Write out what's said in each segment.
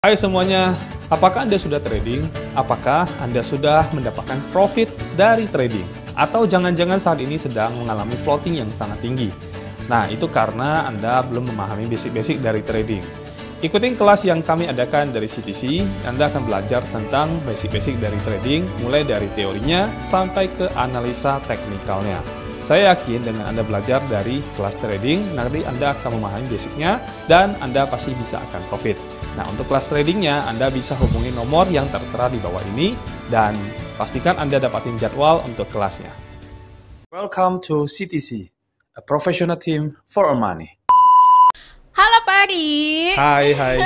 Hai semuanya, apakah Anda sudah trading? Apakah Anda sudah mendapatkan profit dari trading? Atau jangan-jangan saat ini sedang mengalami floating yang sangat tinggi? Nah, itu karena Anda belum memahami basic-basic dari trading. Ikutin kelas yang kami adakan dari CTC, Anda akan belajar tentang basic-basic dari trading, mulai dari teorinya sampai ke analisa teknikalnya. Saya yakin dengan Anda belajar dari kelas trading, nanti Anda akan memahami basicnya dan Anda pasti bisa akan profit. Nah, untuk kelas tradingnya, Anda bisa hubungi nomor yang tertera di bawah ini dan pastikan Anda dapatin jadwal untuk kelasnya. Welcome to CTC, a professional team for money. Halo Pak Ari. Hai.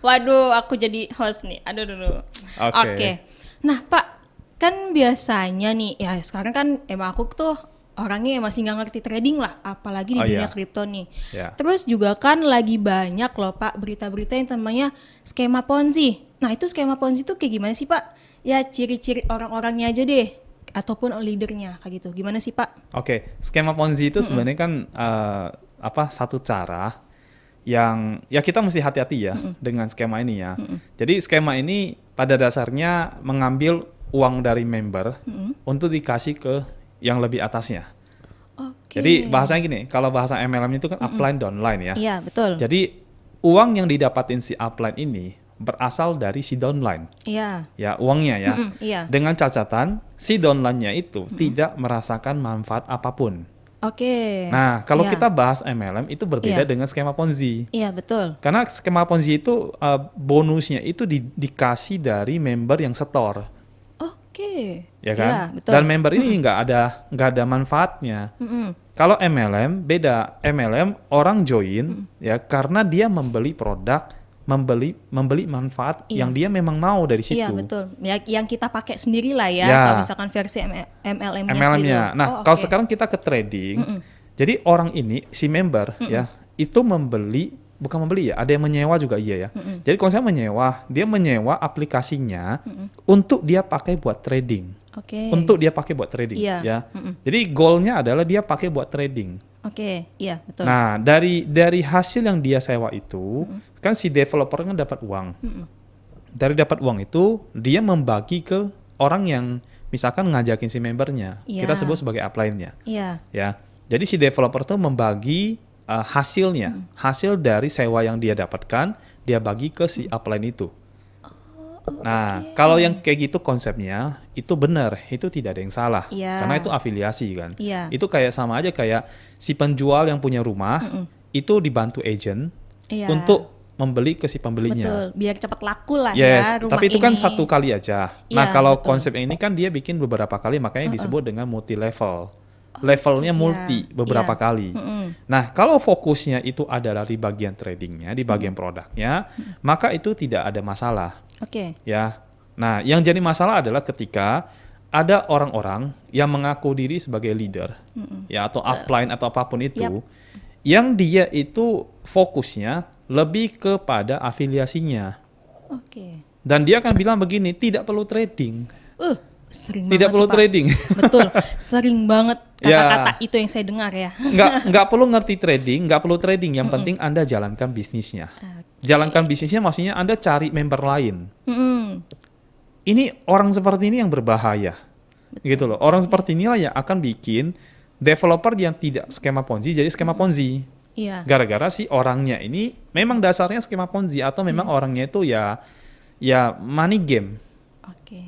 Waduh, aku jadi host nih. Aduh. Oke. Nah Pak, kan biasanya nih, ya sekarang kan emang aku tuh orangnya masih nggak ngerti trading lah, apalagi di dunia kripto nih. Terus juga kan lagi banyak loh Pak berita-berita yang namanya skema Ponzi. Nah itu skema Ponzi tuh kayak gimana sih Pak? Ya ciri-ciri orang-orangnya aja deh, ataupun leadernya kayak gitu. Gimana sih Pak? Oke, skema Ponzi itu sebenarnya kan satu cara yang ya kita mesti hati-hati ya dengan skema ini ya. Jadi skema ini pada dasarnya mengambil uang dari member untuk dikasih ke yang lebih atasnya. Jadi bahasanya gini, kalau bahasa MLM itu kan upline downline ya. Iya, betul. Jadi uang yang didapatin si upline ini berasal dari si downline. Iya. Ya, uangnya ya. Iya. Dengan catatan si downline-nya itu tidak merasakan manfaat apapun. Oke. Nah, kalau kita bahas MLM itu berbeda dengan skema Ponzi. Iya, betul. Karena skema Ponzi itu bonusnya itu dikasih dari member yang setor. Oke. Ya kan? Ya, betul. Dan member ini nggak ada manfaatnya. Kalau MLM beda. MLM orang join ya karena dia membeli produk, membeli manfaat yang dia memang mau dari situ. Iya, betul. Ya, yang kita pakai sendiri lah ya, kalau misalkan versi MLM-nya sendiri. Nah, kalau sekarang kita ke trading, jadi orang ini si member ya itu bukan membeli ya, ada yang menyewa juga iya ya. Jadi kalau saya menyewa, dia menyewa aplikasinya untuk dia pakai buat trading. Untuk dia pakai buat trading ya. Jadi goalnya adalah dia pakai buat trading. Iya betul. Nah dari hasil yang dia sewa itu, kan si developer kan dapat uang. Dari dapat uang itu dia membagi ke orang yang misalkan ngajakin si membernya. Kita sebut sebagai upline-nya. Ya. Jadi si developer tuh membagi hasilnya, hasil dari sewa yang dia dapatkan, dia bagi ke si upline itu. Nah, kalau yang kayak gitu konsepnya, itu benar, itu tidak ada yang salah. Karena itu afiliasi kan. Itu kayak sama aja kayak si penjual yang punya rumah, itu dibantu agent untuk membeli ke si pembelinya. Betul, biar cepat laku lah ya rumah tapi itu ini. kan satu kali aja. Nah, kalau konsep ini kan dia bikin beberapa kali, makanya disebut dengan multi level. Levelnya multi beberapa kali. Nah, kalau fokusnya itu adalah di bagian tradingnya, di bagian produknya, maka itu tidak ada masalah. Ya. Nah, yang jadi masalah adalah ketika ada orang-orang yang mengaku diri sebagai leader, ya atau upline atau apapun itu, yang dia itu fokusnya lebih kepada afiliasinya. Dan dia akan bilang begini, tidak perlu trading. Tidak perlu trading. Betul, sering banget kata-kata itu yang saya dengar ya. Nggak perlu ngerti trading, nggak perlu trading. Yang penting Anda jalankan bisnisnya. Jalankan bisnisnya maksudnya Anda cari member lain. Ini orang seperti ini yang berbahaya. Gitu loh. Orang seperti inilah yang akan bikin developer yang tidak skema Ponzi jadi skema Ponzi. Gara-gara si orangnya ini memang dasarnya skema Ponzi atau memang orangnya itu ya money game.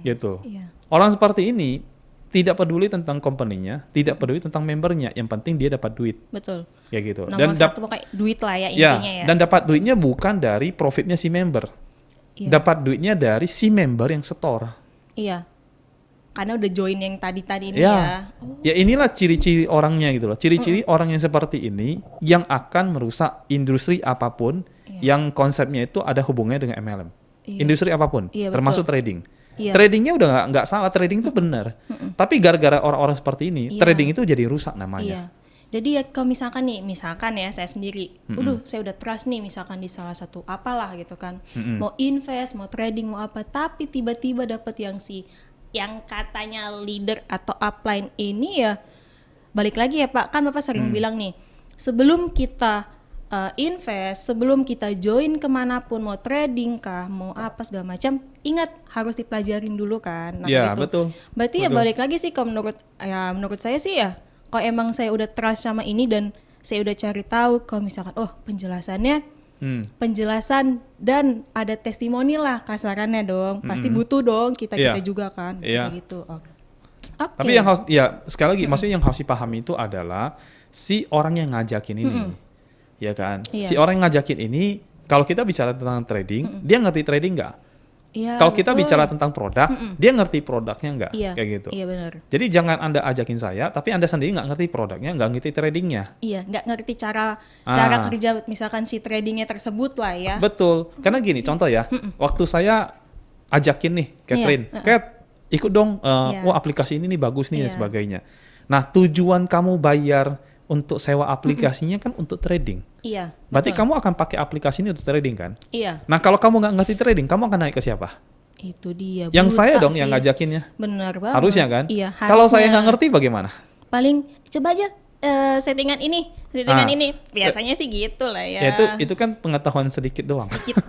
Gitu. Orang seperti ini tidak peduli tentang company-nya, tidak peduli tentang membernya, yang penting dia dapat duit. Betul. Kayak gitu. Nomor satu pokoknya duit lah ya intinya ya. Dan dapat duitnya bukan dari profitnya si member. Dapat duitnya dari si member yang setor. Karena udah join yang tadi-tadi ini ya. Ya inilah ciri-ciri orangnya gitu loh. Ciri-ciri orang yang seperti ini yang akan merusak industri apapun yang konsepnya itu ada hubungannya dengan MLM. Industri apapun, termasuk trading. Tradingnya udah nggak salah, trading itu benar. Tapi gara-gara orang-orang seperti ini, trading itu jadi rusak namanya. Jadi ya kalau misalkan ya saya sendiri, saya udah trust nih misalkan di salah satu apalah gitu kan, mau invest, mau trading, mau apa, tapi tiba-tiba dapet yang katanya leader atau upline ini ya, balik lagi ya Pak, kan Bapak sering bilang nih, sebelum kita invest, sebelum kita join kemanapun, mau trading kah, mau apa segala macam, ingat harus dipelajarin dulu kan. Nah, Ya, gitu. betul. Berarti ya balik lagi sih, kalau menurut saya sih ya, kalau emang saya udah trust sama ini dan saya udah cari tahu, kalau misalkan penjelasannya penjelasan dan ada testimoni lah kasarannya dong, pasti butuh dong kita juga kan, kayak gitu. Okay. Tapi yang harus, ya sekali lagi, maksudnya yang harus dipahami itu adalah si orang yang ngajakin ini. Ya kan, si orang yang ngajakin ini, kalau kita bicara tentang trading, dia ngerti trading nggak? Iya, kalau kita bicara tentang produk, dia ngerti produknya nggak? Kayak gitu. Iya benar. Jadi jangan Anda ajakin saya, tapi Anda sendiri nggak ngerti produknya, nggak ngerti tradingnya. Iya, nggak ngerti cara kerja misalkan si tradingnya tersebut lah ya. Betul, karena gini, contoh ya, waktu saya ajakin nih, Catherine, Cat, ikut dong, wah aplikasi ini nih bagus nih dan sebagainya. Nah, tujuan kamu bayar untuk sewa aplikasinya kan untuk trading. Iya. Berarti kamu akan pakai aplikasi ini untuk trading kan? Iya. Nah, kalau kamu nggak ngerti trading, kamu akan naik ke siapa? Itu dia. Yang saya dong sih yang ngajakinnya. Benar banget. Harusnya kan? Iya, Kalau saya nggak ngerti bagaimana? Paling coba aja settingan ini. Biasanya sih gitu lah ya. Ya itu kan pengetahuan sedikit doang. Sedikit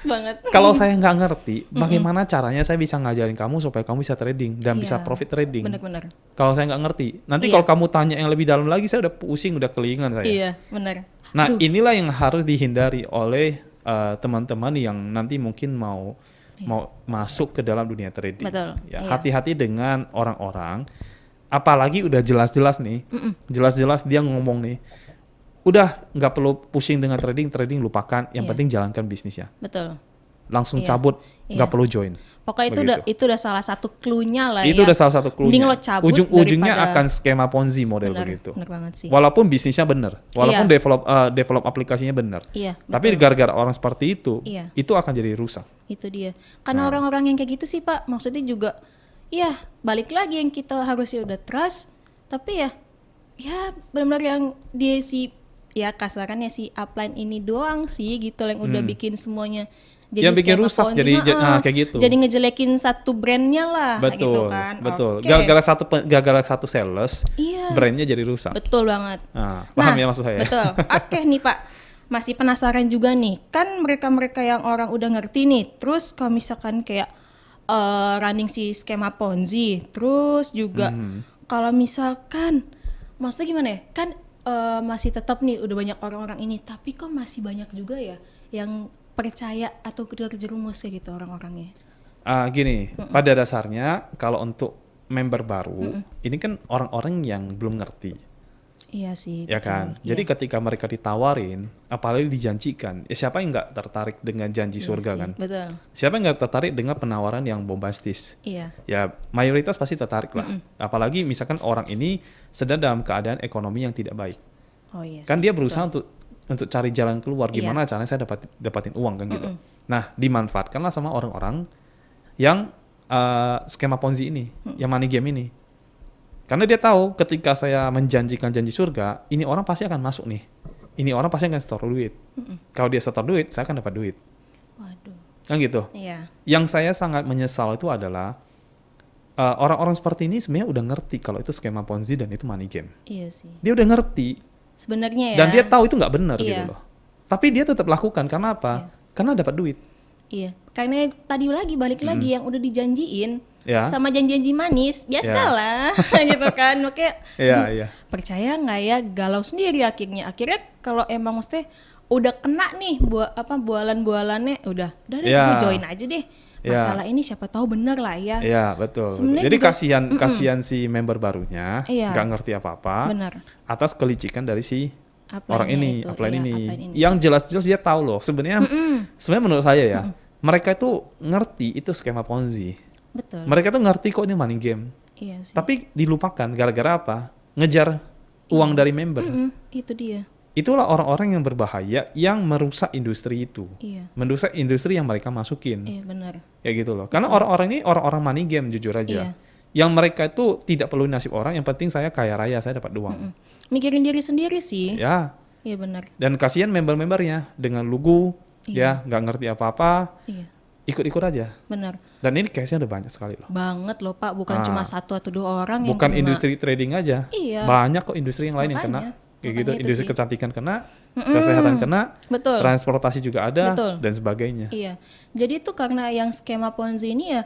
banget. Kalau saya nggak ngerti, bagaimana caranya saya bisa ngajarin kamu supaya kamu bisa trading dan bisa profit trading? Benar-benar. Kalau saya nggak ngerti, nanti kalau kamu tanya yang lebih dalam lagi, saya udah pusing, udah kelingan saya. Iya, benar. Nah, inilah yang harus dihindari oleh teman-teman yang nanti mungkin mau masuk ke dalam dunia trading. Betul. Ya, hati-hati dengan orang-orang, apalagi udah jelas-jelas nih, jelas-jelas dia ngomong nih, udah nggak perlu pusing dengan trading lupakan, yang penting jalankan bisnisnya. Betul. Langsung cabut, nggak perlu join. Pokoknya itu udah salah satu clue-nya lah itu ya. udah salah satu clue-nya. Mending lo cabut Ujung-ujungnya akan skema Ponzi model begitu. Bener banget sih. Walaupun bisnisnya bener, walaupun develop aplikasinya bener. Iya, tapi gara-gara orang seperti itu akan jadi rusak. Itu dia. Karena orang-orang yang kayak gitu sih Pak, maksudnya juga balik lagi yang kita harusnya udah trust, tapi ya benar-benar yang dia kasarannya si upline ini doang sih gitu yang udah bikin semuanya jadi yang bikin rusak Ponzi. Kayak gitu. Jadi ngejelekin satu brandnya lah. Betul, gitu kan. Betul. Okay. Gara-gara satu sales, brandnya jadi rusak. Betul banget. Paham ya maksud saya? Betul. Oke nih Pak, masih penasaran juga nih. Kan mereka-mereka yang orang udah ngerti nih. Terus kalau misalkan kayak running si skema Ponzi, terus juga kalau misalkan, maksudnya gimana ya? Kan masih tetap nih udah banyak orang-orang ini, tapi kok masih banyak juga ya yang percaya atau terjerumus kayak gitu orang-orangnya. Gini, pada dasarnya kalau untuk member baru, ini kan orang-orang yang belum ngerti. Iya sih. Ya betul. Kan? Jadi ketika mereka ditawarin, apalagi dijanjikan, siapa yang nggak tertarik dengan janji surga kan? Betul. Siapa yang nggak tertarik dengan penawaran yang bombastis? Iya. Ya mayoritas pasti tertarik lah. Apalagi misalkan orang ini sedang dalam keadaan ekonomi yang tidak baik. Oh iya. Kan dia berusaha untuk cari jalan keluar, gimana caranya saya dapatin uang kan gitu. Nah, dimanfaatkanlah sama orang-orang yang skema Ponzi ini, yang money game ini. Karena dia tahu ketika saya menjanjikan janji surga, ini orang pasti akan masuk nih. Ini orang pasti akan setor duit. Kalau dia setor duit, saya akan dapat duit. Waduh. Kan gitu. Iya. Yang saya sangat menyesal itu adalah orang-orang seperti ini sebenarnya udah ngerti kalau itu skema Ponzi dan itu money game. Iya sih. Dia udah ngerti. Sebenarnya ya. Dan dia tahu itu nggak benar gitu loh. Tapi dia tetap lakukan karena apa? Karena dapat duit. Iya. Karena tadi balik lagi yang udah dijanjiin sama janji-janji manis, biasalah gitu kan. Oke. Percaya nggak ya? Galau sendiri akhirnya. Akhirnya kalau emang mesti udah kena nih bualan-bualannya, udah deh gue join aja deh. Masalah ini siapa tahu bener lah ya. Iya betul. Jadi kasihan si member barunya nggak ngerti apa-apa atas kelicikan dari si orang ini, upline ini. Yang jelas-jelas dia tahu loh. Sebenarnya menurut saya ya, mereka itu ngerti itu skema Ponzi. Betul. Mereka tuh ngerti kok ini money game. Iya sih. Tapi dilupakan gara-gara apa? Ngejar uang dari member. Itu dia. Itulah orang-orang yang berbahaya yang merusak industri itu. Iya. Merusak industri yang mereka masukin. Iya benar. Ya gitu loh. Karena orang-orang ini orang-orang money game jujur aja. Yang mereka itu tidak perlu nasib orang, yang penting saya kaya raya, saya dapat uang. Mikirin diri sendiri sih. Ya. Iya benar. Dan kasihan member-membernya dengan lugu, nggak ngerti apa-apa. Iya. Ikut-ikut aja. Benar. Dan ini case-nya udah banyak sekali loh. Banget loh Pak, bukan cuma 1 atau 2 orang bukan industri trading aja. Iya. Banyak kok industri yang lain yang kena. kayak gitu. Industri kecantikan kena, kesehatan kena, betul. Transportasi juga ada, betul. dan sebagainya. Iya, jadi itu karena yang skema Ponzi ini ya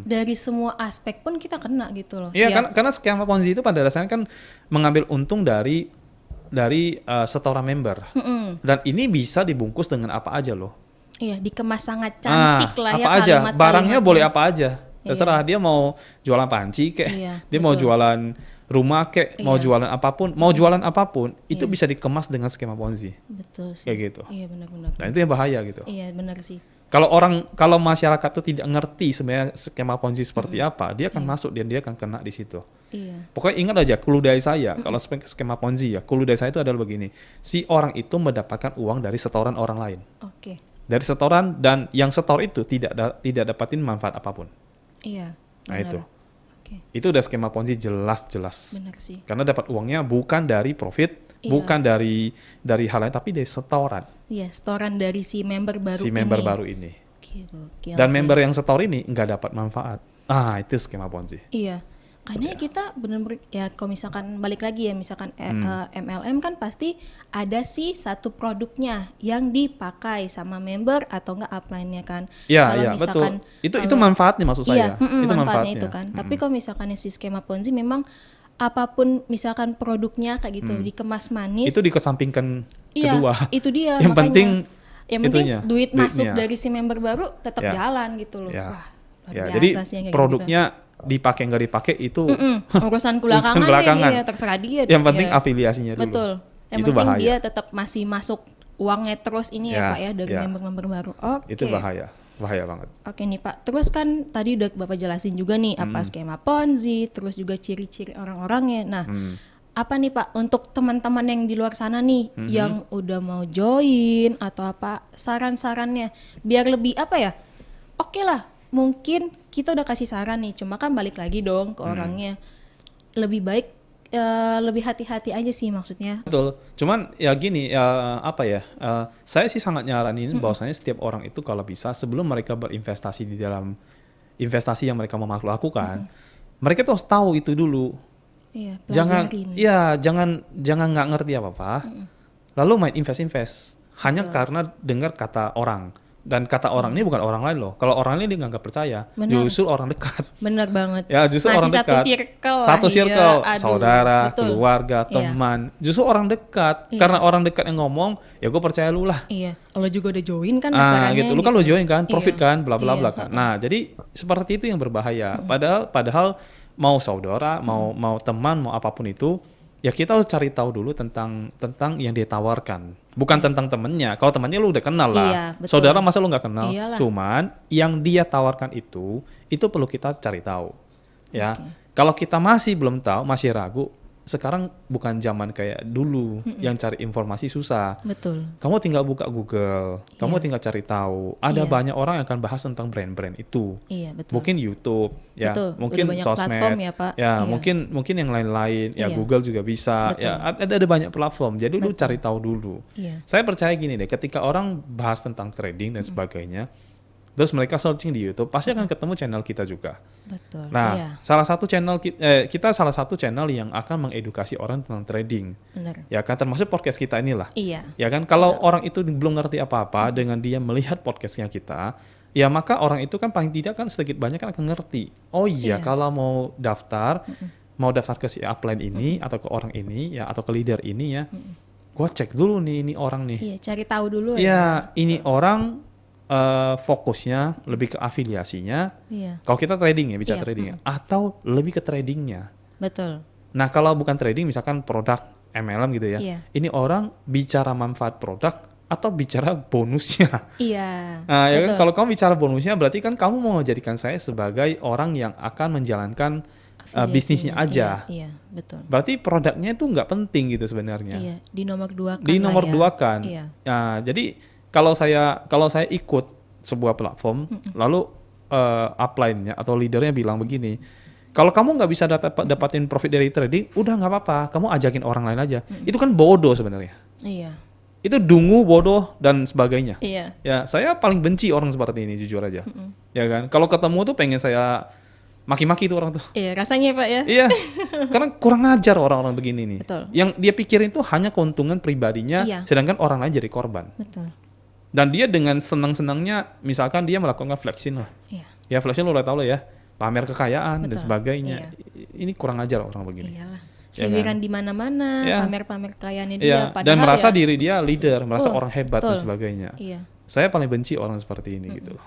dari semua aspek pun kita kena gitu loh. Iya, karena skema Ponzi itu pada dasarnya kan mengambil untung dari setoran member, dan ini bisa dibungkus dengan apa aja loh. Iya, dikemas sangat cantik lah ya apa aja, barangnya boleh apa aja. Terserah dia mau jualan panci kek, dia mau jualan rumah kek, mau jualan apapun, itu bisa dikemas dengan skema Ponzi. Betul sih. Kayak gitu. Iya, benar-benar. Nah, itu yang bahaya gitu. Iya, benar sih. Kalau masyarakat tuh tidak ngerti sebenarnya skema Ponzi seperti apa, dia akan masuk dan dia akan kena di situ. Iya. Pokoknya ingat aja, clue dari saya, kalau skema Ponzi ya, clue dari saya itu adalah begini. Si orang itu mendapatkan uang dari setoran orang lain. Oke. Dari setoran, dan yang setor itu tidak dapatin manfaat apapun. Iya. Nah itu. Itu udah skema Ponzi jelas-jelas. Benar sih. Karena dapat uangnya bukan dari profit, bukan dari hal lain, tapi dari setoran. Iya, setoran dari si member baru ini. Gokil Dan sih. member yang setor ini nggak dapat manfaat. Itu skema Ponzi. Iya. Karena kita benar-benar ya, kalau misalkan balik lagi ya, misalkan MLM kan pasti ada sih satu produknya yang dipakai sama member atau enggak upline-nya kan. Iya, betul. Itu manfaatnya maksud saya. Itu manfaatnya itu kan. Tapi kalau misalkan si skema Ponzi memang apapun misalkan produknya kayak gitu dikemas manis. Itu dikesampingkan kedua. Itu dia. Yang penting duit masuk dari si member baru tetap jalan gitu loh. Wah, luar biasa jadi sih yang kayak produknya dipakai nggak dipakai itu urusan belakangan deh, terserah dia. Yang penting afiliasinya dulu. Betul. Yang itu penting bahaya. dia tetap masih masuk uangnya terus ini ya Pak ya dari member-member baru. Oke. Itu bahaya banget. Oke nih Pak. Terus kan tadi udah Bapak jelasin juga nih apa skema Ponzi, terus juga ciri-ciri orang-orangnya. Nah, apa nih Pak untuk teman-teman yang di luar sana nih yang udah mau join atau apa saran-sarannya biar lebih apa ya? Oke lah. Mungkin kita udah kasih saran nih, cuma kan balik lagi dong ke orangnya. Lebih baik lebih hati-hati aja sih maksudnya. Betul. Cuman ya gini, saya sih sangat nyaranin bahwasanya setiap orang itu kalau bisa sebelum mereka berinvestasi di dalam investasi yang mereka mau lakukan, mereka tuh harus tahu itu dulu. Iya, pelajarin. Jangan nggak ngerti apa-apa. Lalu main invest hanya karena dengar kata orang. Dan kata orang ini bukan orang lain loh. Kalau orang lain dia nggak percaya, justru orang dekat. Bener banget. Ya justru orang dekat. Satu circle, saudara, keluarga, teman. Justru orang dekat. Karena orang dekat yang ngomong, ya gue percaya lu lah. Iya. Lo juga udah join kan asalnya. Gitu. Lu kan lo join kan, profit kan, bla bla bla kan. Nah jadi seperti itu yang berbahaya. Padahal mau saudara, mau teman, mau apapun itu, ya kita harus cari tahu dulu tentang yang dia tawarkan. Bukan tentang temennya. Kalau temannya lu udah kenal lah. Saudara masa lu nggak kenal? Iyalah. Cuman yang dia tawarkan itu perlu kita cari tahu. Ya. Kalau kita masih belum tahu, masih ragu, sekarang bukan zaman kayak dulu yang cari informasi susah. Betul. Kamu tinggal buka Google, kamu tinggal cari tahu. Ada banyak orang yang akan bahas tentang brand-brand itu. Iya, betul. Mungkin YouTube, ya, mungkin sosmed, ya, Pak. Mungkin yang lain-lain, ya Google juga bisa. Betul. Ya, ada banyak platform. Jadi lu cari tahu dulu. Iya. Saya percaya gini deh, ketika orang bahas tentang trading dan sebagainya, terus mereka searching di YouTube, pasti akan ketemu channel kita juga. Betul. Nah, salah satu channel kita salah satu channel yang akan mengedukasi orang tentang trading. Benar. Ya kan, termasuk podcast kita inilah. Iya. Ya kan, kalau orang itu belum ngerti apa-apa dengan dia melihat podcastnya kita, ya maka orang itu kan paling tidak kan sedikit banyak kan akan ngerti. Oh iya, kalau mau daftar ke si upline ini atau ke orang ini ya atau ke leader ini ya, gue cek dulu nih ini orang nih. Iya, cari tahu dulu ya. Ya, ini orang fokusnya lebih ke afiliasinya. Iya. Kalau kita trading ya, bicara trading ya, atau lebih ke tradingnya. Betul. Nah, kalau bukan trading, misalkan produk MLM gitu ya, ini orang bicara manfaat produk atau bicara bonusnya. Iya. Nah, ya kan, kalau kamu bicara bonusnya, berarti kan kamu mau menjadikan saya sebagai orang yang akan menjalankan bisnisnya aja. Iya, betul. Berarti produknya itu nggak penting gitu sebenarnya. Iya, di nomor dua kan. Di nomor dua kan. Iya. Nah, jadi kalau saya ikut sebuah platform, lalu upline-nya atau leadernya bilang begini, kalau kamu nggak bisa dapatin profit dari trading, udah nggak apa-apa, kamu ajakin orang lain aja. Itu kan bodoh sebenarnya. Iya. Itu dungu, bodoh dan sebagainya. Iya. Ya, saya paling benci orang seperti ini jujur aja. Ya kan, kalau ketemu tuh pengen saya maki-maki itu orang tuh. Iya, rasanya Pak ya. Iya, karena kurang ajar orang-orang begini nih. Betul. Yang dia pikirin tuh hanya keuntungan pribadinya, Iya. sedangkan orang lain jadi korban. Betul. Dan dia dengan senang-senangnya, misalkan dia melakukan flexing lah. Iya. Ya flexing lo udah tahu lah ya, pamer kekayaan dan Betul. sebagainya. Iya. Ini kurang ajar orang begini. Iyalah. Ya Seliwiran kan? di mana-mana, Iya. pamer-pamer kekayaannya dia. Iya, Padahal dan merasa ya, diri dia leader, merasa orang hebat dan betul. sebagainya. Iya. Saya paling benci orang seperti ini gitu.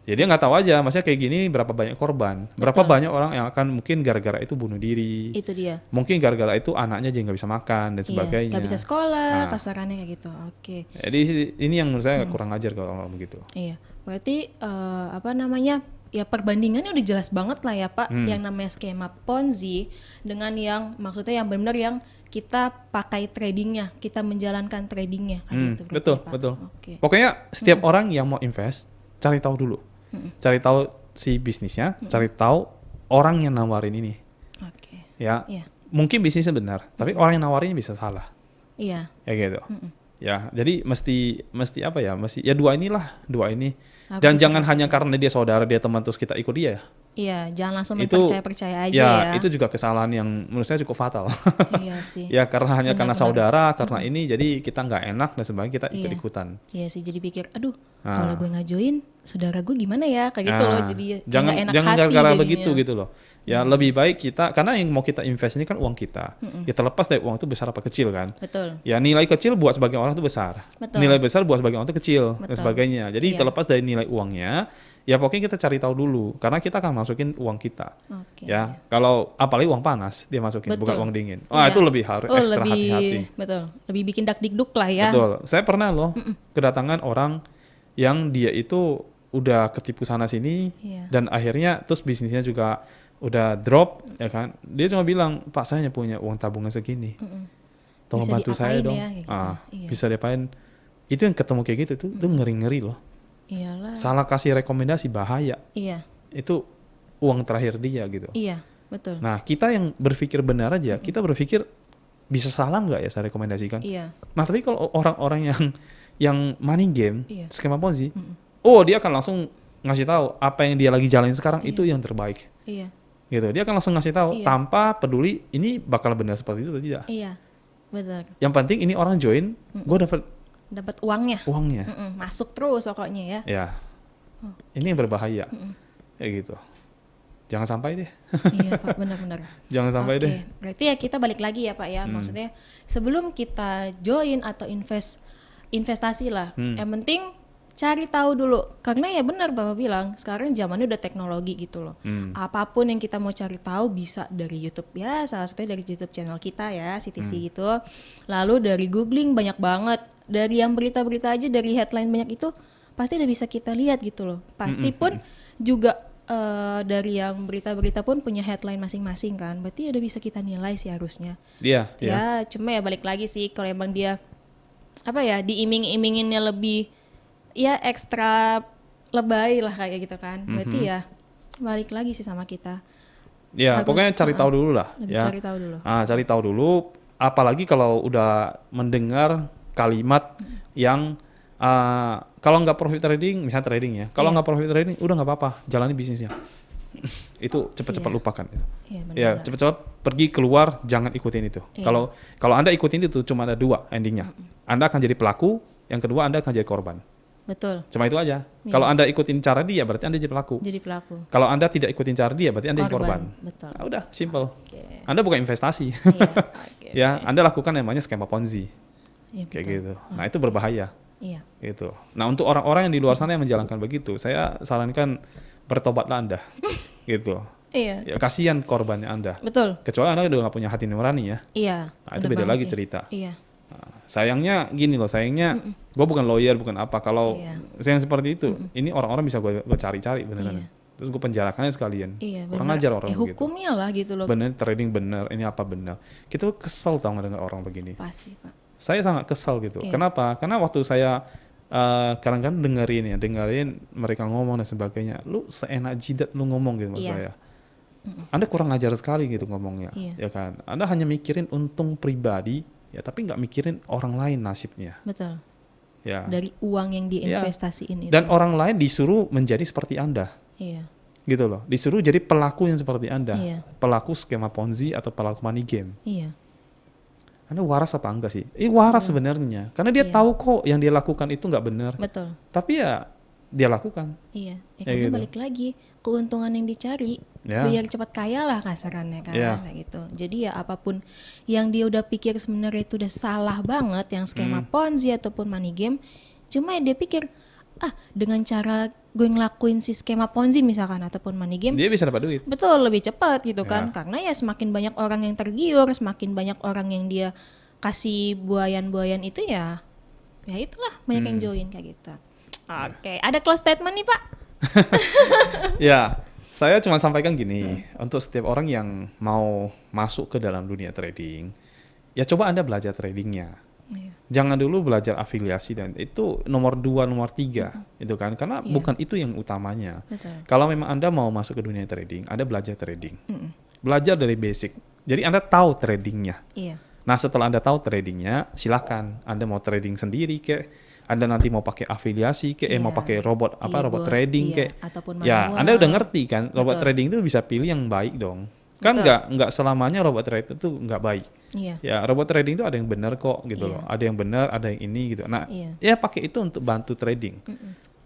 Jadi dia nggak tahu aja, maksudnya kayak gini berapa banyak korban, berapa Betul. banyak orang yang akan mungkin gara-gara itu bunuh diri, Itu dia. mungkin gara-gara itu anaknya jadi nggak bisa makan dan sebagainya. Iya, gak bisa sekolah, Nah. kasarannya kayak gitu. Oke. Jadi ini yang menurut saya kurang ajar kalau orang begitu. Iya. Berarti apa namanya? Ya perbandingannya udah jelas banget lah ya Pak, yang namanya skema Ponzi dengan yang maksudnya yang benar yang kita pakai tradingnya, kita menjalankan tradingnya kayak gitu. Berarti Betul, ya, Pak. betul. Oke. Pokoknya setiap orang yang mau invest, cari tahu dulu. Cari tahu si bisnisnya, cari tahu orang yang nawarin ini. Oke. Ya, Iya. mungkin bisnisnya benar, tapi orang yang nawarinnya bisa salah. Iya. Ya gitu. Ya, jadi mesti apa ya? Mesti ya dua ini. Harus Dan diperhatikan. jangan hanya karena dia saudara, dia teman terus kita ikut dia. Iya, jangan langsung Itu percaya aja ya, ya. itu juga kesalahan yang menurut saya cukup fatal. Iya sih. Ya karena hanya karena Benar-benar. saudara, karena ini jadi kita nggak enak dan sebagainya kita Iya. ikut-ikutan. Iya sih, jadi pikir, aduh, Ah. kalau gue ngajuin, saudara gue gimana ya, kayak gitu loh. Jadi kayak jangan nggak enak jangan hati gara-gara jadinya. begitu gitu loh. Ya lebih baik kita, karena yang mau kita invest ini kan uang kita. Ya terlepas dari uang itu besar apa kecil kan. Betul. Ya nilai kecil buat sebagian orang itu besar. Betul. Nilai besar buat sebagian orang itu kecil dan Betul. sebagainya. Jadi Iya. terlepas dari nilai uangnya, ya pokoknya kita cari tahu dulu karena kita akan masukin uang kita. Oke. Ya, kalau apalagi uang panas dia masukin, Betul. bukan uang dingin. Wah, Iya. itu lebih harus ekstra hati-hati. Betul. Lebih bikin dak-dikduk lah ya. Betul. Saya pernah loh kedatangan orang yang dia itu udah ketipu sana sini Iya. dan akhirnya terus bisnisnya juga udah drop ya kan. Dia cuma bilang, "Pak, saya hanya punya uang tabungan segini. Tolong Bisa bantu saya diapain dong." ya, kayak gitu. Iya. Bisa diapain? Itu yang ketemu kayak gitu tuh ngeri-ngeri loh. Iyalah. Salah kasih rekomendasi bahaya. Iya. Itu uang terakhir dia gitu. Iya, betul. Nah, kita yang berpikir benar aja, kita berpikir bisa salah nggak ya saya rekomendasikan? Iya. Nah, tapi kalau orang-orang yang money game, Iya. skema Ponzi, oh dia akan langsung ngasih tahu apa yang dia lagi jalanin sekarang itu yang terbaik. Iya. Gitu. Dia akan langsung ngasih tahu Iya. tanpa peduli ini bakal benar seperti itu atau tidak. Iya. Betul. Yang penting ini orang join, gue dapat Dapat uangnya. uangnya. Masuk terus pokoknya ya. Ya. Ini yang berbahaya. Kayak gitu. Jangan sampai deh. Iya Pak, benar-benar. Jangan sampai Oke, deh. berarti ya kita balik lagi ya Pak ya, maksudnya sebelum kita join atau investasi lah, yang penting cari tahu dulu, karena ya benar Bapak bilang, sekarang zamannya udah teknologi gitu loh. Apapun yang kita mau cari tahu bisa dari YouTube ya, salah satunya dari YouTube channel kita ya, CTC gitu. Lalu dari googling banyak banget, dari yang berita-berita aja, dari headline banyak itu pasti udah bisa kita lihat gitu loh. Pasti pun juga dari yang berita-berita pun punya headline masing-masing kan, berarti udah bisa kita nilai sih harusnya. Iya, iya. Ya cuma ya balik lagi sih kalau emang dia apa ya diiming-iminginnya lebih ya ekstra lebay lah kayak gitu kan, berarti ya balik lagi sih sama kita. Ya, Harus, pokoknya cari tahu dulu lah. Lebih Ya. cari tahu dulu. Cari tahu dulu. Apalagi kalau udah mendengar kalimat yang kalau nggak profit trading, misalnya trading ya. Kalau nggak profit trading, udah nggak apa-apa, jalani bisnisnya. Itu cepat-cepat lupakan itu. Iya benar. Ya, cepat-cepat pergi keluar, jangan ikutin itu. Iya. Kalau Anda ikutin itu cuma ada dua endingnya. Anda akan jadi pelaku, yang kedua Anda akan jadi korban. Betul. Cuma itu aja. Iya. Kalau Anda ikutin cara dia, berarti Anda jadi pelaku. Jadi pelaku. Kalau Anda tidak ikutin cara dia, berarti Anda jadi korban. Betul. Nah, udah, simple. Oke. Anda bukan investasi. Iya. Oke. Ya, Anda lakukan namanya skema Ponzi. Iya, Kayak betul. gitu. Nah, itu berbahaya. Iya. Gitu. Nah, untuk orang-orang yang di luar sana yang menjalankan begitu, saya sarankan bertobatlah Anda. Gitu. Iya. Ya, kasihan korbannya Anda. Betul. Kecuali Anda udah nggak punya hati nurani ya. Iya. Nah, itu bener beda banget lagi sih. cerita. Iya. Nah, sayangnya gini loh, gue bukan lawyer, bukan apa. Kalau Iya. yang seperti itu, ini orang-orang bisa gue cari-cari beneran. Iya. Terus gue penjarakannya sekalian. Iya. Kurang bener. ajar orang begitu. Hukumnya lah gitu loh. Bener trading bener, ini apa bener. Kita tuh kesel tau nggak dengar orang begini. Pasti Pak. Saya sangat kesel gitu. Iya. Kenapa? Karena waktu saya kadang-kadang dengerin mereka ngomong dan sebagainya. Lu seenak jidat lu ngomong gitu maksud Iya. saya. Anda kurang ajar sekali gitu ngomongnya, Iya. ya kan? Anda hanya mikirin untung pribadi, ya tapi nggak mikirin orang lain nasibnya, Betul. ya. Dari uang yang diinvestasiin itu. Dan orang lain disuruh menjadi seperti Anda, Iya. gitu loh. Disuruh jadi pelaku yang seperti Anda, pelaku skema Ponzi atau pelaku money game. Iya. Anda waras apa enggak sih? Waras sebenarnya, karena dia tahu kok yang dia lakukan itu nggak benar. Betul. Tapi ya dia lakukan. Iya. Karena balik lagi keuntungan yang dicari, biar cepat kaya lah kasarannya kan, kayak gitu. Jadi ya apapun yang dia udah pikir sebenarnya itu udah salah banget, yang skema Ponzi ataupun money game, cuma dia pikir dengan cara gue ngelakuin si skema Ponzi misalkan ataupun money game, dia bisa dapat duit. Betul, lebih cepat gitu kan. Karena ya semakin banyak orang yang tergiur, semakin banyak orang yang dia kasih buayan-buayan itu ya itulah banyak yang join kayak gitu. Oke, ada close statement nih Pak? Ya, saya cuma sampaikan gini, untuk setiap orang yang mau masuk ke dalam dunia trading, ya coba Anda belajar tradingnya. Jangan dulu belajar afiliasi, dan itu nomor 2, nomor 3 itu kan, karena bukan itu yang utamanya. Kalau memang Anda mau masuk ke dunia trading, Anda belajar trading. Belajar dari basic. Jadi Anda tahu tradingnya. Nah, setelah Anda tahu tradingnya, silakan Anda mau trading sendiri kayak Anda nanti mau pakai afiliasi kayak mau pakai robot trading kayak ya Anda udah ngerti kan, robot trading itu bisa pilih yang baik dong. Kan nggak selamanya robot trading itu nggak baik. Ya robot trading itu ada yang benar kok gitu loh, ada yang benar, ada yang ini gitu. Nah ya pakai itu untuk bantu trading.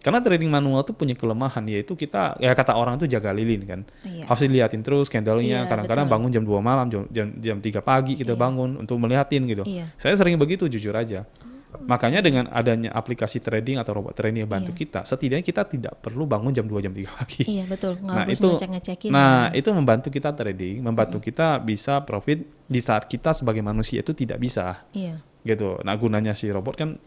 Karena trading manual tuh punya kelemahan, yaitu kita ya kata orang tuh jaga lilin kan. Harus dilihatin terus candlenya, kadang-kadang bangun jam 2 malam, jam 3 pagi kita bangun untuk melihatin gitu. Saya sering begitu jujur aja. Makanya dengan adanya aplikasi trading atau robot trading yang bantu kita, setidaknya kita tidak perlu bangun jam 2 jam 3 pagi. Iya betul, nggak harus ngecek-ngecekin. Nah itu membantu kita trading, membantu kita bisa profit di saat kita sebagai manusia itu tidak bisa. Gitu. Nah gunanya si robot kan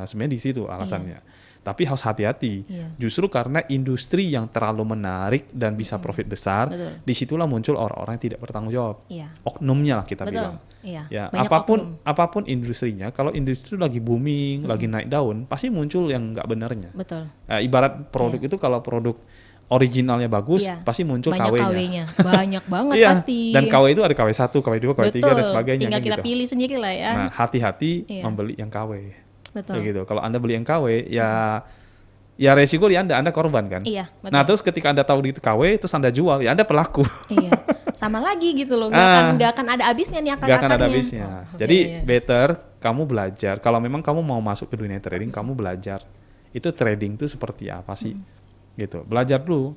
sebenarnya di situ alasannya. Tapi harus hati-hati. Justru karena industri yang terlalu menarik dan bisa profit besar, disitulah muncul orang-orang yang tidak bertanggung jawab. Oknumnya lah kita bilang. Ya, apapun industrinya, kalau industri lagi booming, lagi naik daun, pasti muncul yang nggak benarnya. Ibarat produk itu, kalau produk originalnya bagus, pasti muncul KW-nya. Banyak banget pasti. Dan KW itu ada KW1, KW2, KW3 dan sebagainya. Tinggal kita pilih sendiri lah ya. Nah, hati-hati membeli yang KW. Kayak gitu. Kalau Anda beli yang KW, ya resiko di Anda korban kan. Nah, terus ketika Anda tahu itu KW, terus Anda jual, ya Anda pelaku. Sama lagi gitu loh, nggak akan ada habisnya nih akar-akarnya. Nggak akan ada habisnya. Jadi better kamu belajar. Kalau memang kamu mau masuk ke dunia trading, kamu belajar. Itu trading itu seperti apa sih? Gitu. Belajar dulu.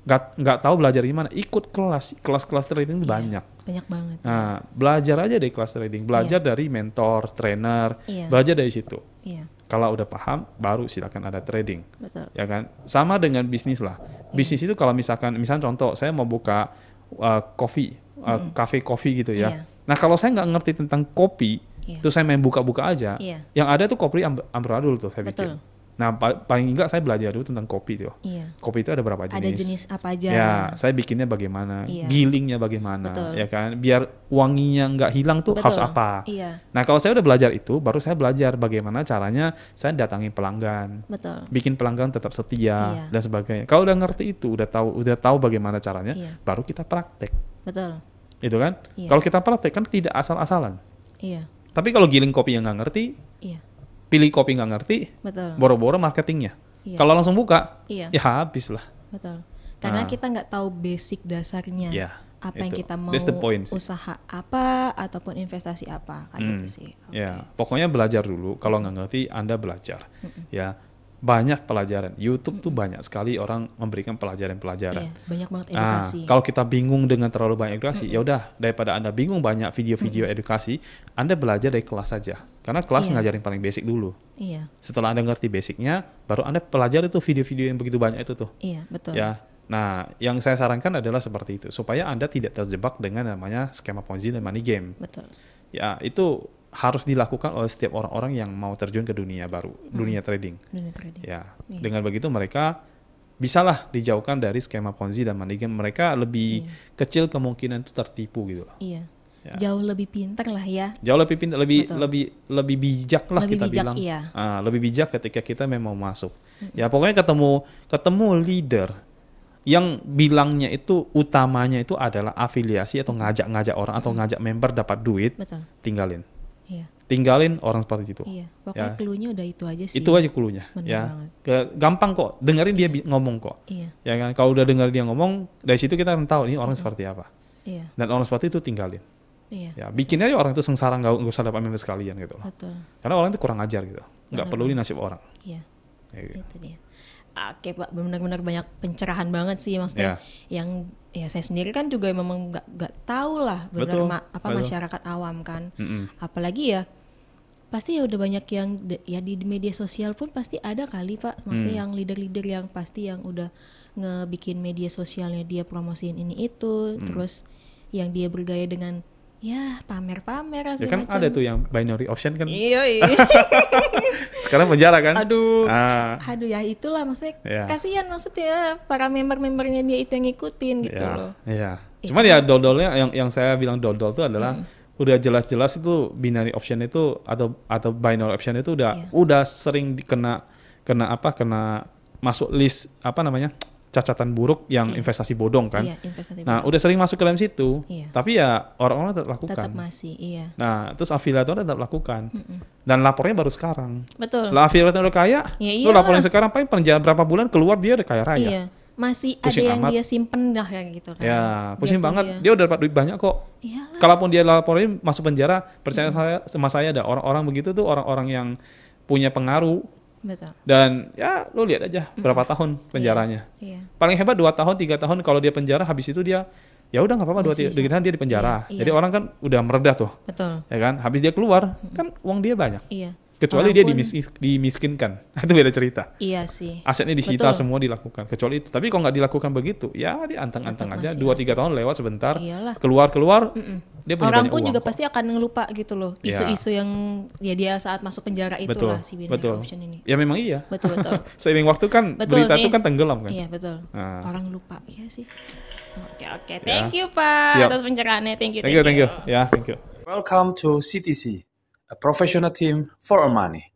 Nggak tahu belajar gimana, ikut kelas trading itu banyak banget. Nah belajar aja dari kelas trading, belajar dari mentor, trainer, belajar dari situ. Kalau udah paham baru silakan ada trading. Ya kan, sama dengan bisnis lah. Bisnis itu kalau misalkan contoh saya mau buka cafe kopi gitu ya. Nah kalau saya nggak ngerti tentang kopi, terus saya main buka-buka aja, yang ada tuh kopi amburadul tuh saya bikin. Nah paling enggak saya belajar dulu tentang kopi tuh. Kopi itu ada berapa jenis? Ada jenis apa aja? Ya, saya bikinnya bagaimana, gilingnya bagaimana, ya kan? Biar wanginya nggak hilang tuh harus apa? Nah kalau saya udah belajar itu, baru saya belajar bagaimana caranya saya datangin pelanggan, bikin pelanggan tetap setia dan sebagainya. Kalau udah ngerti itu, udah tahu bagaimana caranya, baru kita praktek. Itu kan? Kalau kita praktek kan tidak asal-asalan. Tapi kalau giling kopi yang nggak ngerti, pilih kopi nggak ngerti, boro-boro marketingnya. Kalau langsung buka, ya habis lah. Karena kita nggak tahu basic dasarnya, apa yang kita mau usaha apa ataupun investasi apa, kayak gitu sih. Ya, pokoknya belajar dulu. Kalau nggak ngerti, Anda belajar. Ya, banyak pelajaran. YouTube tuh banyak sekali orang memberikan pelajaran-pelajaran. Banyak banget edukasi. Kalau kita bingung dengan terlalu banyak edukasi, ya udah daripada Anda bingung banyak video-video edukasi, Anda belajar dari kelas saja. Karena kelas ngajarin paling basic dulu. Setelah Anda ngerti basicnya, baru Anda pelajari tuh video-video yang begitu banyak itu tuh. Ya. Nah, yang saya sarankan adalah seperti itu, supaya Anda tidak terjebak dengan namanya skema Ponzi dan money game. Ya, itu harus dilakukan oleh setiap orang-orang yang mau terjun ke dunia baru, dunia trading. Ya, dengan begitu mereka bisalah dijauhkan dari skema Ponzi dan money game. Mereka lebih kecil kemungkinan itu tertipu gitu loh. Jauh lebih pintar lah ya. Jauh lebih pintar, lebih bijak lah kita bilang. Lebih bijak ketika kita memang masuk. Ya pokoknya ketemu leader yang bilangnya itu utamanya itu adalah afiliasi atau ngajak-ngajak orang atau ngajak member dapat duit, tinggalin. Iya. Tinggalin orang seperti itu. Iya, pokoknya clue-nya udah itu aja sih. Itu aja clue-nya. Bener Ya. banget. Gampang kok, dengerin dia ngomong kok. Iya. Ya kan, kalau udah denger dia ngomong, dari situ kita akan tahu ini orang seperti apa. Iya. Dan orang seperti itu tinggalin. Iya. Ya, bikin aja orang itu sengsara, nggak usah dapat member sekalian gitu loh. Betul. Karena orang itu kurang ajar gitu, nggak peduli nasib orang. Iya. Gitu. Itu dia. Oke Pak, benar-benar banyak pencerahan banget sih maksudnya. Yang ya saya sendiri kan juga memang nggak tahu lah benar masyarakat awam kan. Apalagi ya pasti ya udah banyak yang ya di media sosial pun pasti ada kali Pak, maksudnya yang leader-leader yang pasti yang udah ngebikin media sosialnya dia promosiin ini itu, terus yang dia bergaya dengan ya pamer-pamer ya kan macam. Ada tuh yang binary option kan. Iya. Sekarang penjara kan. Aduh ya itulah maksudnya kasihan maksudnya para member-membernya dia itu yang ngikutin gitu loh. Iya. Cuman ya dodolnya yang saya bilang dodol itu adalah udah jelas-jelas itu binary option itu atau binary option itu udah sering kena masuk list cacatan buruk yang investasi bodong kan. Nah, udah sering masuk ke dalam situ. Tapi ya orang-orang tetap lakukan. Tetap masih, Nah, terus afiliator tetap lakukan. Dan lapornya baru sekarang. Betul. Lah afiliator udah kaya, lu laporin sekarang paling penjara berapa bulan keluar dia udah kaya raya. Iya. Masih pusing ada yang dia simpen dah kayak gitu kan. Ya, pusing banget. Dia udah dapat duit banyak kok. Iyalah. Kalaupun dia laporin masuk penjara, percaya saya ada orang-orang begitu tuh orang-orang yang punya pengaruh. Betul. Dan ya lo lihat aja berapa tahun penjaranya. Paling hebat 2 tahun 3 tahun, kalau dia penjara habis itu dia ya udah nggak apa-apa 2-3 tahun dia di penjara. Jadi orang kan udah meredah tuh. Betul. Ya kan, habis dia keluar kan uang dia banyak. Kecuali dia dimiskinkan, itu beda cerita. Iya sih. Asetnya disita semua dilakukan. Kecuali itu. Tapi kalau nggak dilakukan begitu, ya dia anteng-anteng aja 2-3 tahun lewat sebentar. Iyalah. Keluar dia punya orang banyak pun uang juga kok. Pasti akan ngelupa gitu loh isu-isu yang ya dia saat masuk penjara itulah si binary option ini. Ya memang iya. Betul. Seiring waktu kan berita itu kan tenggelam kan. Iya betul. Orang lupa ya sih. Oke. Thank you Pak atas pencerahannya. Thank you. Ya, thank you. Welcome to CTC, a professional team for our money.